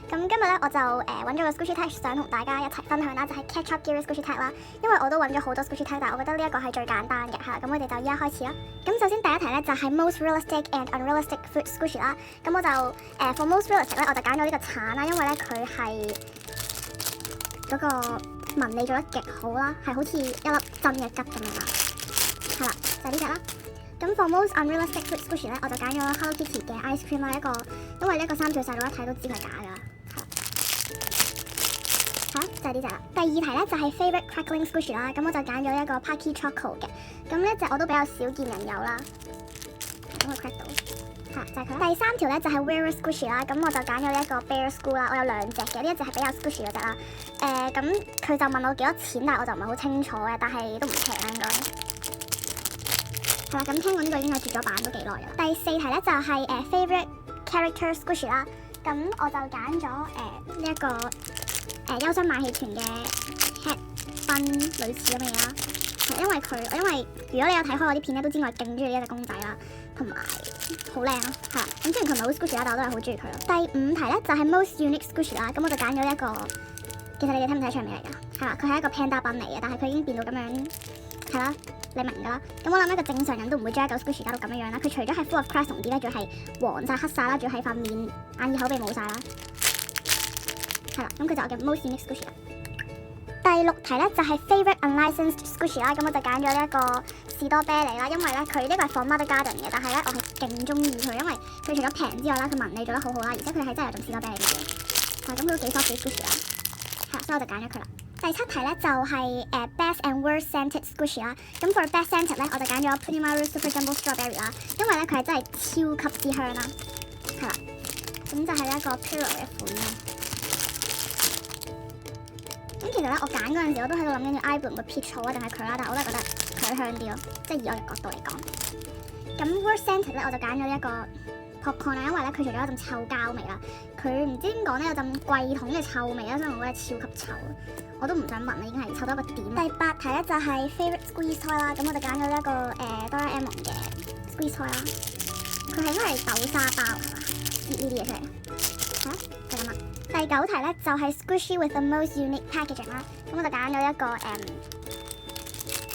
咁今日咧我就揾咗個 Squishy Tag 想同大家一齊分享啦，就係 Catch Up Gear Squishy Tag 啦。因為我都揾咗好多 Squishy Tag，但係我覺得呢一個係最簡單嘅，係啦。咁我哋就依家開始啦。咁首先第一題咧就係 Most Realistic and Unrealistic Food Squishy 啦。咁我就for Most Realistic 咧，我就揀咗呢個橙啦，因為咧佢係嗰個紋理做得極好啦，係好似一粒真嘅桔咁樣啦。係啦，就係呢隻啦。咁 for most unrealistic food squishy 咧，我就揀咗 Hello Kitty 嘅 ice cream 啦，因為呢一個3歲細佬一睇都知佢係假㗎啦，係啦，就係呢隻啦。第二題咧就係 favorite crackling squishy 啦，咁我就揀咗一個 Parky Choco 嘅，咁呢一隻我都比較少見人有啦，咁佢 crack 到，係啦，就係佢啦。第三條咧就係 rare squishy 啦，咁我就揀咗一個 Bear School 啦，我有2隻嘅，呢一隻係比較 squishy 嗰隻啦，咁佢就問我幾多錢，但係我就唔係好清楚嘅，但係都唔平啦應該。係啦，咁聽講呢個已經係絕咗版都幾耐啦。第四題咧就係favorite character squishy 啦，咁我就揀咗呢一個優生馬戲團嘅 Head Bun 類似咁嘅嘢啦。因為如果你有睇開我啲片咧，都知我係勁中意呢一隻公仔啦，同埋好靚咯，係啦。咁雖然佢唔係好 squishy 啦，但我都係好中意佢咯。第五題咧就係 most unique squishy 啦，咁我就揀咗一個，其實你哋睇唔睇出係咩嚟㗎？係啦，佢係一個 panda 品嚟嘅，但係佢已經變到咁樣，係啦。你明㗎啦，咁我諗一個正常人都唔會將一嚿 squishy 搞到咁樣樣啦。佢除咗係 full of crust 同啲咧，仲係黃晒、黑晒啦，仲要喺塊面、眼耳口鼻冇晒啦。係啦，咁佢就我嘅 most unique squishy 啦。第六題咧就係 favorite unlicensed squishy 啦，咁我就揀咗一個士多啤梨啦，因為咧佢呢個係 for Mother Garden 嘅，但係咧我係勁中意佢，因為佢除咗平之外啦，佢紋理做得好好啦，而且佢係真係有種士多啤梨味嘅。咁佢都幾 soft 嘅 squishy 啦，係，所以我就揀咗佢啦。第七題咧就係best and worst scented squishy 啦，咁 for best scented 咧我就揀咗 Punimaru Super Jumbo Strawberry 啦，因為咧佢係真係超級之香啦，係啦，咁就係一個 Pillow 嘅款啦。咁其實咧我揀嗰陣時我都喺度諗緊要 iBloom 嘅 peach 好啊定係佢啦，但係我都係覺得佢香啲咯，即係以我嘅角度嚟講。咁 worst scented 咧我就揀咗一個 popcorn 啦，因為咧佢除咗有陣臭膠味啦，佢唔知點講咧有陣櫃桶嘅臭味啦，所以我覺得超級臭。我都唔想聞啦，已經係臭到一個點。第八題咧就係 favorite squeeze toy 啦，咁我就揀咗一個Doraemon 嘅 squeeze toy 啦。佢係應該係豆沙包係嘛？搣呢啲嘢出嚟，係啊，就咁啦。第九題咧就係 squishy with the most unique packaging 啦，咁我就揀咗一個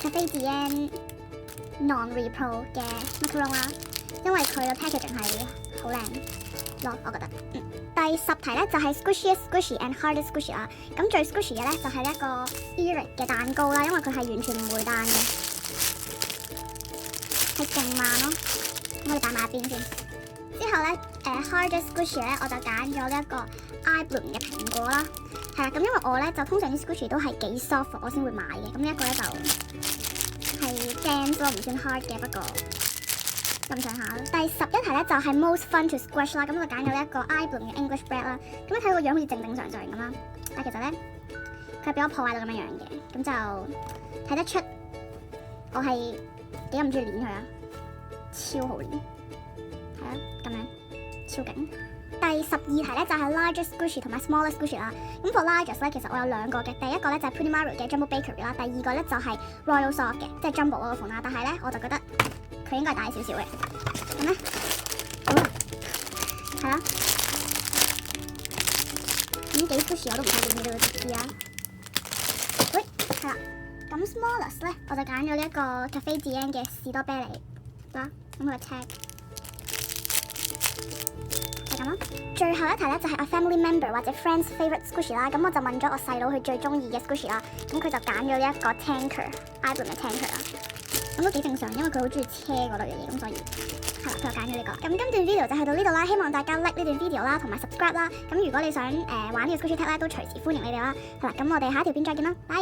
Cafe Dien non-repro 嘅 macaron 啦，因為佢嘅 packaging 係好靚咯，我覺得。第十題咧就係 squishiest squishy and hardest squishy 啦，咁最 squishy 嘅咧就係一個 Eric 嘅蛋糕啦，因為佢係完全唔會彈嘅，係勁慢咯。咁我哋擺埋一邊先。之後咧hardest squishy 咧我就揀咗呢一個 iBloom 嘅蘋果啦，係啦。咁因為我咧就通常啲 squishy 都係幾 soft 我先會買嘅，咁呢一個咧就係 dense 咯，唔算 hard 嘅，不過咁上下啦。第11題咧就係 most fun to squish 啦，咁我就揀咗一個 iBloom 嘅 English bread 啦。咁你睇個樣好似正常咁啦，但其實咧佢係俾我破壞到咁樣樣嘅，咁就睇得出我係幾咁中意捏佢啊，超好捏，係啊，咁樣超勁。第12題咧就係 largest squishy 同埋 smallest squishy 啦。咁 for largest 咧其實我有2個嘅，第一個咧就係 Punimaru 嘅 Jumbo Bakery 啦，第二個咧就係 Royal Soft 嘅，即係 Jumbo 嗰個款啦。但係咧我就覺得佢應該係大少少嘅，咁咧，係啦，咁幾 squishy 我都唔睇點，你都會知啦。喂，係啦，咁 smallest 咧我就揀咗呢一個 Cafe Dien 嘅士多啤梨啦，咁佢個 tag 係咁咯。最後一題咧就係 a family member 或者 friends favorite squishy 啦，咁我就問咗我細佬佢最中意嘅 squishy 啦，咁佢就揀咗呢一個 Tanker，iBloom 嘅 Tanker 啦。咁都幾正常，因為佢好中意車嗰類嘅嘢，咁所以係啦，佢就揀咗呢個。咁今段 video 就去到呢度啦，希望大家 like 呢段 video 啦，同埋 subscribe 啦。咁如果你想玩呢個 squishy tag 咧，都隨時歡迎你哋啦。係啦，咁我哋下一條片再見啦，拜。